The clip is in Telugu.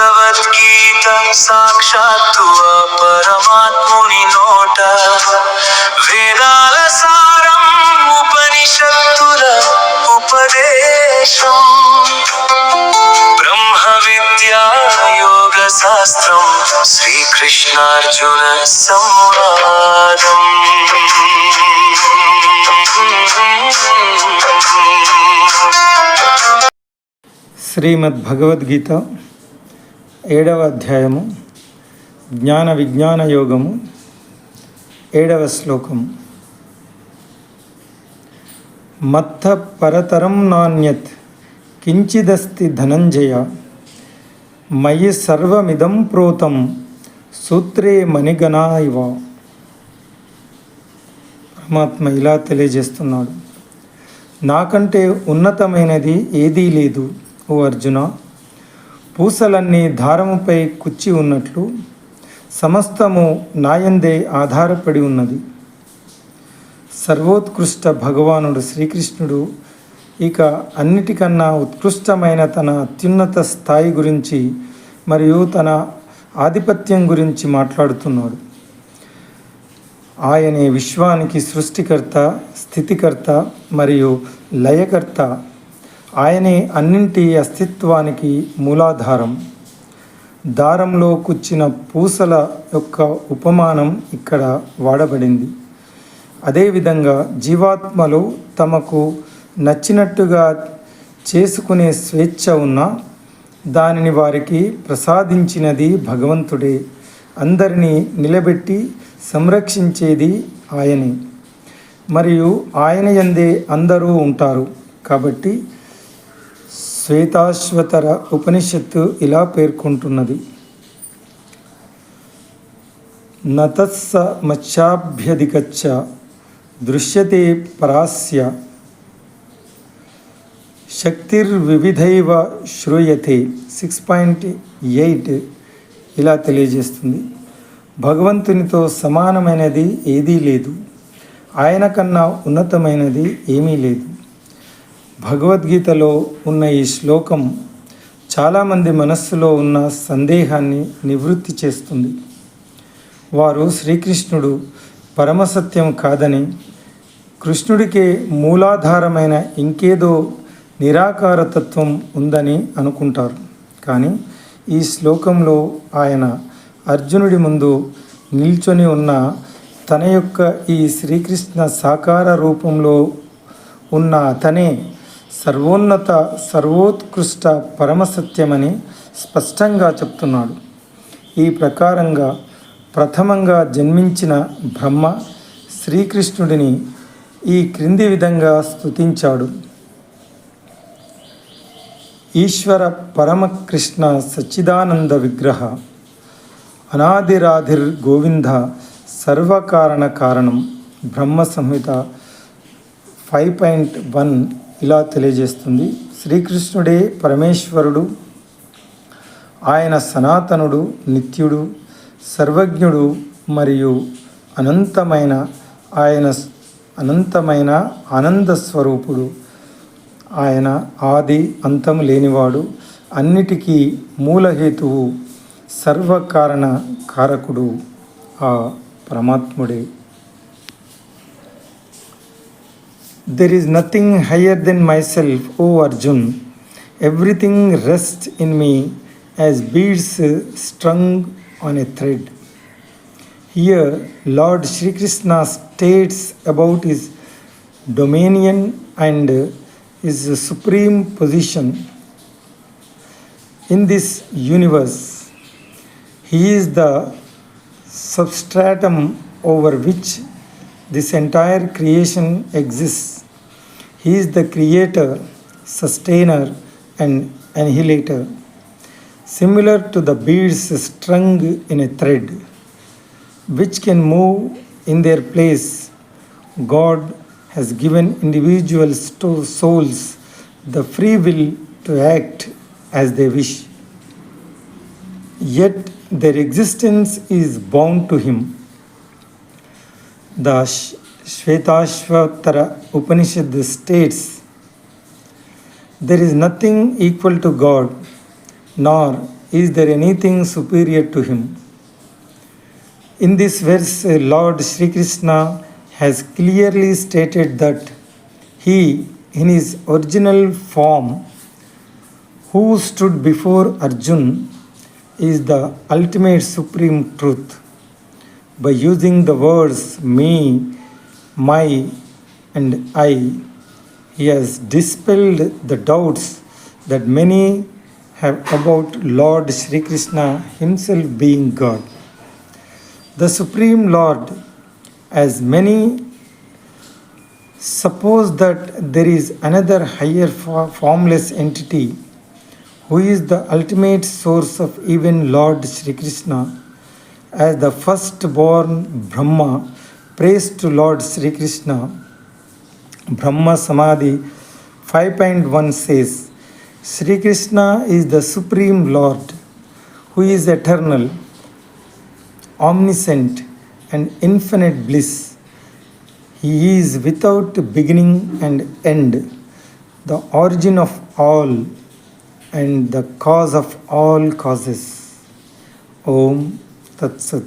భగవద్గీత సాక్షాత్తు ఆ పరమాత్ముని నోట, వేదాల సారం ఉపనిషత్తుల ఉపదేశం, బ్రహ్మ విద్యా యోగ శాస్త్రం శ్రీకృష్ణార్జున సంవాదం. శ్రీమద్ భగవద్గీత 7వ అధ్యాయము జ్ఞాన విజ్ఞాన యోగము 7వ శ్లోకము. మత్త పరతరం నాన్యత్ కించిదస్తి ధనంజయ, మయి సర్వమిదం ప్రోతం సూత్రే మణిగణా ఇవ. పరమాత్మ ఇలా తెలియజేస్తున్నాడు, నాకంటే ఉన్నతమైనది ఏదీ లేదు ఓ అర్జున. పూసలన్నీ దారముపై కుచ్చి ఉన్నట్లు సమస్తము నాయందే ఆధారపడి ఉన్నది. సర్వోత్కృష్ట భగవానుడు శ్రీకృష్ణుడు ఇక అన్నిటికన్నా ఉత్కృష్టమైన తన అత్యున్నత స్థాయి గురించి మరియు తన ఆధిపత్యం గురించి మాట్లాడుతున్నాడు. ఆయనే విశ్వానికి సృష్టికర్త, స్థితికర్త మరియు లయకర్త. ఆయనే అన్నింటి అస్తిత్వానికి మూలాధారం. దారంలో కుచ్చిన పూసల యొక్క ఉపమానం ఇక్కడ వాడబడింది. అదేవిధంగా జీవాత్మలు తమకు నచ్చినట్టుగా చేసుకునే స్వేచ్ఛ ఉన్నా దానిని వారికి ప్రసాదించినది భగవంతుడే. అందరినీ నిలబెట్టి సంరక్షించేది ఆయనే మరియు ఆయన యందే అందరూ ఉంటారు. కాబట్టి శ్వేతాశ్వతర ఉపనిషత్తు ఇలా పేర్కొంటున్నది, నతస్స మత్స్యాభ్యధికచ్చ దృశ్యతే పరాస్య శక్తిర్వివిధైవ శ్రూయతే. 6.8 ఇలా తెలియజేస్తుంది, భగవంతునితో సమానమైనది ఏదీ లేదు, ఆయన కన్నా ఉన్నతమైనది ఏమీ లేదు. భగవద్గీతలో ఉన్న ఈ శ్లోకం చాలామంది మనస్సులో ఉన్న సందేహాన్ని నివృత్తి చేస్తుంది. వారు శ్రీకృష్ణుడు పరమసత్యం కాదని, కృష్ణుడికే మూలాధారమైన ఇంకేదో నిరాకారతత్వం ఉందని అనుకుంటారు. కానీ ఈ శ్లోకంలో ఆయన అర్జునుడి ముందు నిల్చొని ఉన్న తన యొక్క ఈ శ్రీకృష్ణ సాకార రూపంలో ఉన్న అతనే సర్వోన్నత సర్వోత్కృష్ట పరమసత్యమని స్పష్టంగా చెప్తున్నాడు. ఈ ప్రకారంగా ప్రథమంగా జన్మించిన బ్రహ్మ శ్రీకృష్ణుడిని ఈ క్రింది విధంగా స్తుతించాడు. ఈశ్వర పరమకృష్ణ సచ్చిదానంద విగ్రహ అనాదిరాధిర్ గోవింద సర్వకారణ కారణం. బ్రహ్మ సంహిత 5.1 ఇలా తెలియజేస్తుంది, శ్రీకృష్ణుడే పరమేశ్వరుడు. ఆయన సనాతనుడు, నిత్యుడు, సర్వజ్ఞుడు మరియు అనంతమైన ఆనంద స్వరూపుడు. ఆయన ఆది అంతం లేనివాడు, అన్నిటికీ మూలహేతువు, సర్వకారణ కారకుడు ఆ పరమాత్ముడే. There is nothing higher than myself, O Arjun. Everything rests in me as beads strung on a thread. Here, Lord Shri Krishna states about his dominion and his supreme position in this universe. He is the substratum over which this entire creation exists. He is the creator, sustainer and annihilator. Similar to the beads strung in a thread, which can move in their place, God has given individual souls the free will to act as they wish. Yet their existence is bound to him. The Shvetashvatara Upanishad states, there is nothing equal to God, nor Is there anything superior to him? In this verse, Lord Sri Krishna has clearly stated that he, in his original form, who stood before Arjun, is the ultimate supreme truth. By using the words me, my, and I, he has dispelled the doubts that many have about Lord Sri Krishna himself being God. The Supreme Lord, as many suppose that there is another higher formless entity who is the ultimate source of even Lord Sri Krishna, as the firstborn Brahma prays to Lord Sri Krishna. Brahma Samadhi 5.1 says, Sri Krishna is the Supreme Lord who is eternal, omniscient, and infinite bliss. He is without beginning and end, the origin of all and the cause of all causes. Om Tat Sat.